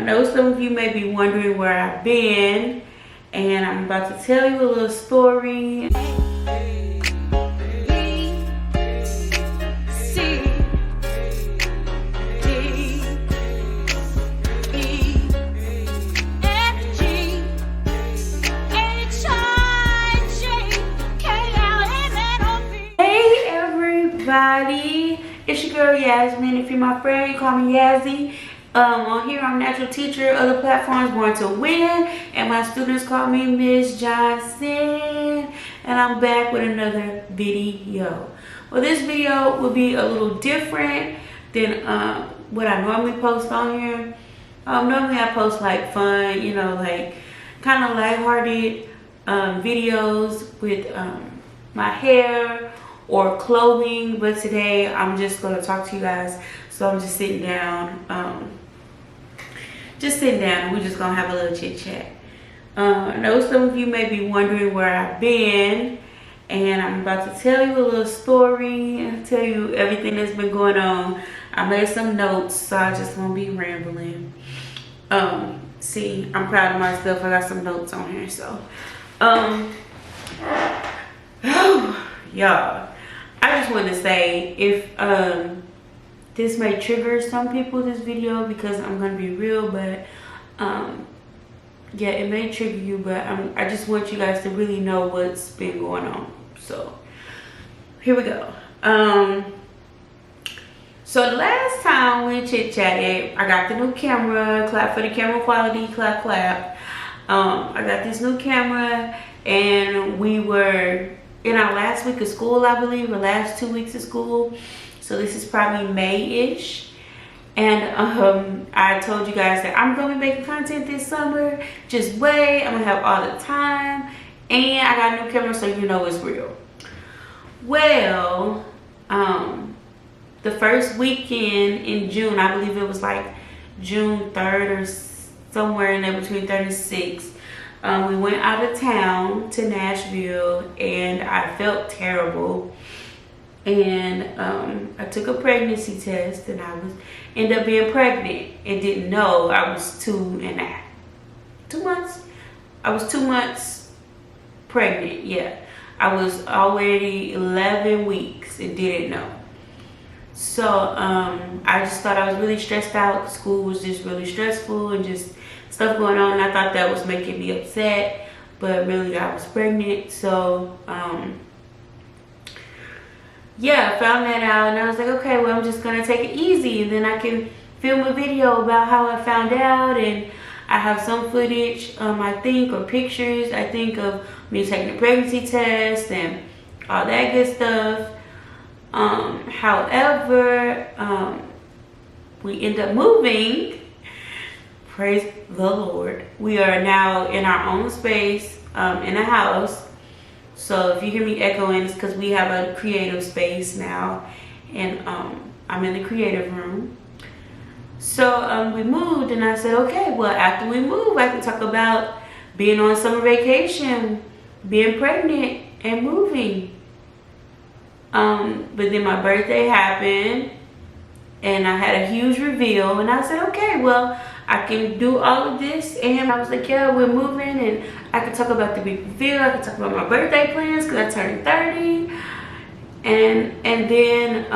know some of you may be wondering where I've been, and I'm about to tell you a little story. It's your girl Yasmin. If you're my friend, you call me Yazzie. On here I'm Natural Teacher, other platforms Born to Win, and my students call me Miss Johnson, and I'm back with another video. Well, this video will be a little different than what I normally post on here. Normally I post like fun, you know, like kind of lighthearted videos with my hair or clothing, but today I'm just going to talk to you guys. So I'm just sitting down, and we're just gonna have a little chit chat. I know some of you may be wondering where I've been, and I'm about to tell you a little story and tell you everything that's been going on. I made some notes, so I just won't be rambling. See, I'm proud of myself. I got some notes on here, so y'all, I just want to say, if this may trigger some people, this video, because I'm gonna be real, but yeah, it may trigger you, but I just want you guys to really know what's been going on. So here we go. So the last time we chit chatted, I got the new camera. Clap for the camera quality. Clap, clap. I got this new camera, and we were in our last week of school, I believe, or last 2 weeks of school. So this is probably May-ish. And I told you guys that I'm gonna be making content this summer. Just wait, I'm gonna have all the time. And I got a new camera, so you know it's real. Well, the first weekend in June, I believe it was like June 3rd or somewhere in there between 3rd and 6th. We went out of town to Nashville, and I felt terrible. And I took a pregnancy test, and I ended up being pregnant and didn't know I was 2 months. I was 2 months pregnant. Yeah, I was already 11 weeks and didn't know. So I just thought I was really stressed out. School was just really stressful and just stuff going on. I thought that was making me upset, but really I was pregnant. So yeah, I found that out, and I was like, okay, well, I'm just gonna take it easy, and then I can film a video about how I found out. And I have some footage, I think, or pictures, I think, of me taking the pregnancy test and all that good stuff. However, we end up moving. Praise the Lord. We are now in our own space, in a house. So if you hear me echoing, it's because we have a creative space now, and I'm in the creative room. So we moved, and I said, okay, well, after we move, I can talk about being on summer vacation, being pregnant, and moving. But then my birthday happened, and I had a huge reveal, and I said, okay, well, I can do all of this. And I was like, yeah, we're moving, and I can talk about the big reveal. I can talk about my birthday plans because I turned 30. And then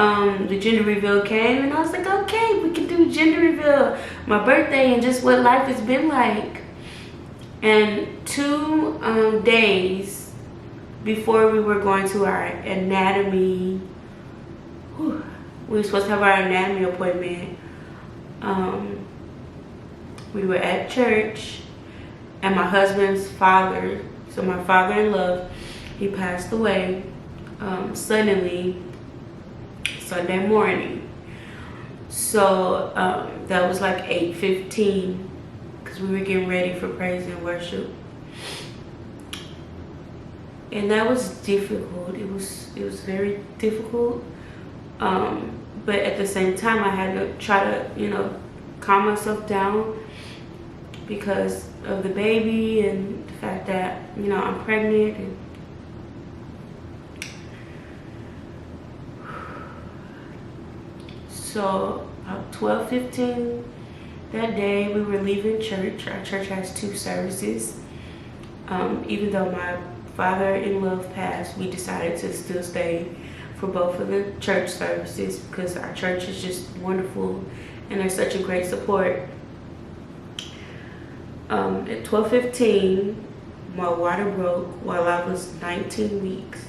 the gender reveal came, and I was like, okay, we can do gender reveal, my birthday, and just what life has been like. And 2 days before we were going to our anatomy, we were supposed to have our anatomy appointment. We were at church, and my husband's father, so my father-in-law, he passed away suddenly Sunday morning. So that was like 8:15, because we were getting ready for praise and worship. And that was difficult. It was very difficult. But at the same time, I had to try to, you know, calm myself down because of the baby and the fact that, you know, I'm pregnant. And so about 12:15 that day we were leaving church. Our church has 2 services. Even though my father-in-law passed, we decided to still stay for both of the church services because our church is just wonderful and they're such a great support. At 12:15, my water broke while I was 19 weeks.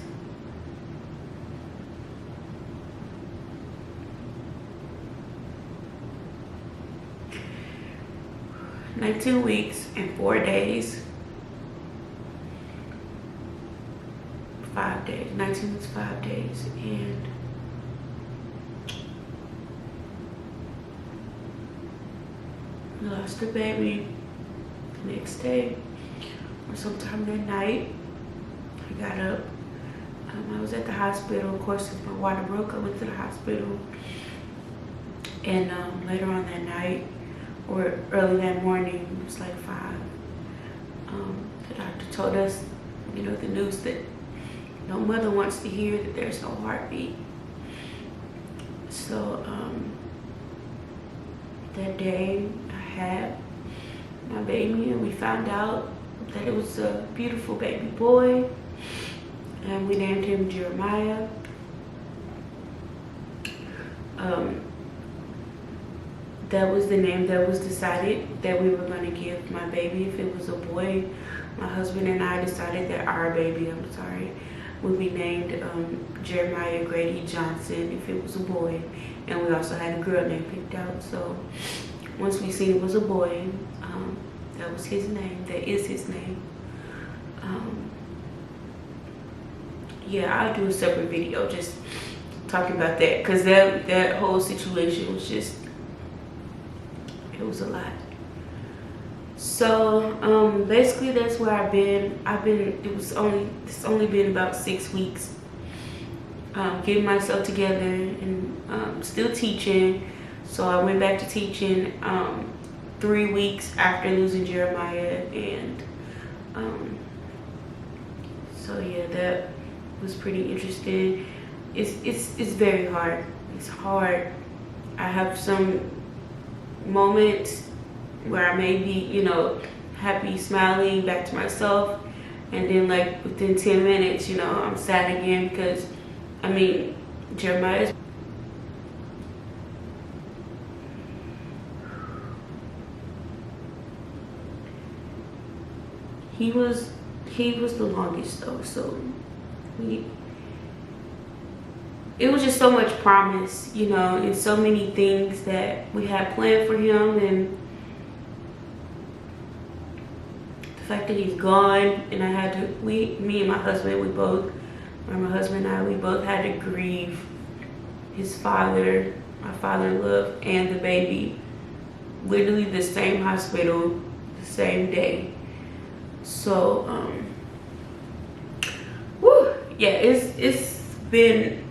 "19 weeks and 4 days, 5 days, 19 weeks, 5 days, and we lost the baby the next day, or sometime that night. I got up, I was at the hospital. Of course, since my water broke, I went to the hospital, and later on that night, or early that morning, it was like 5, the doctor told us, you know, the news that no mother wants to hear that there's no heartbeat. So that day I had my baby, and we found out that it was a beautiful baby boy, and we named him Jeremiah. That was the name that was decided that we were going to give my baby. If it was a boy, my husband and I decided that our baby, would be named Jeremiah Grady Johnson if it was a boy. And we also had a girl name picked out. So once we seen it was a boy, that was his name. That is his name. Yeah, I'll do a separate video just talking about that, because that whole situation was just, it was a lot. So basically that's where I've been. It's only been about 6 weeks, getting myself together and still teaching. So I went back to teaching 3 weeks after losing Jeremiah, and so yeah, that was pretty interesting. It's very hard. It's hard. I have some moments where I may be, you know, happy, smiling, back to myself, and then like within 10 minutes, you know, I'm sad again, because I mean, Jeremiah is he was the longest though, so it was just so much promise, you know, and so many things that we had planned for him, and the fact that he's gone, and I had to, me and my husband, my husband and I, we both had to grieve his father, my father-in-law, and the baby, literally the same hospital, the same day. So, whew, yeah, it's been,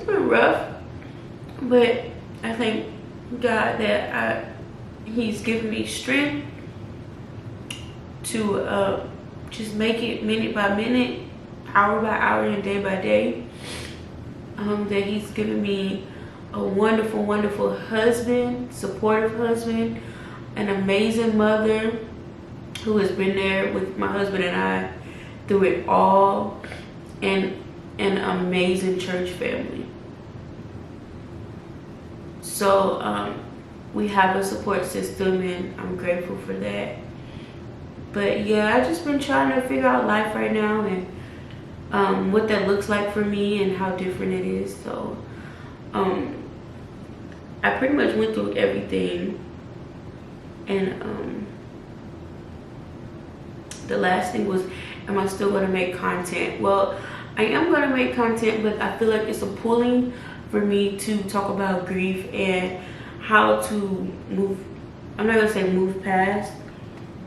rough, but I thank God that he's given me strength to just make it minute by minute, hour by hour, and day by day. That he's given me a wonderful, wonderful husband, supportive husband, an amazing mother who has been there with my husband and I through it all, and an amazing church family. So we have a support system, and I'm grateful for that. But yeah, I've just been trying to figure out life right now, and what that looks like for me and how different it is. So I pretty much went through everything, and the last thing was, am I still going to make content? Well, I am going to make content, but I feel like it's a pulling for me to talk about grief and how to move, I'm not going to say move past,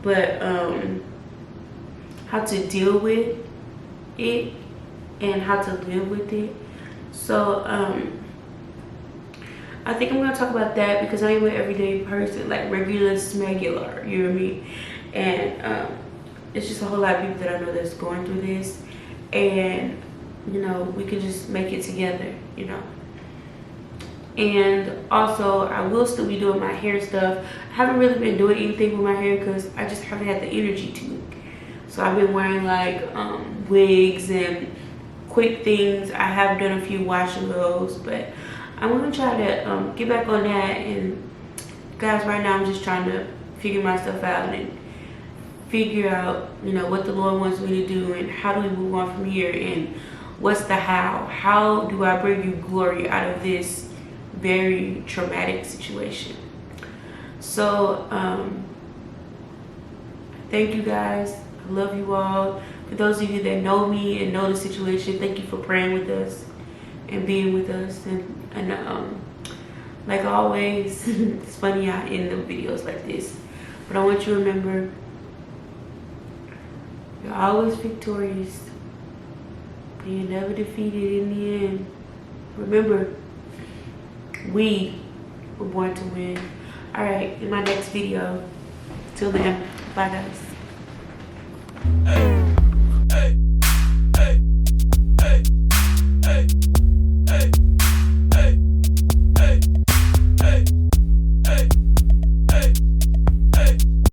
but how to deal with it and how to live with it. So I think I'm going to talk about that, because I am an everyday person, like regular smegular, you know what I mean? And it's just a whole lot of people that I know that's going through this, and you know, we can just make it together, you know. And also, I will still be doing my hair stuff. I haven't really been doing anything with my hair because I just haven't had the energy to. So I've been wearing like wigs and quick things. I have done a few wash and goes, but I'm gonna try to get back on that. And guys, right now I'm just trying to figure my stuff out and figure out, you know, what the Lord wants me to do and how do we move on from here, and what's the how do I bring you glory out of this very traumatic situation. So thank you guys. I love you all. For those of you that know me and know the situation, thank you for praying with us and being with us. And like always, it's funny I end the videos like this, but I want you to remember, you're always victorious. You're never defeated in the end. Remember, we were born to win. All right, in my next video. Till then, bye guys.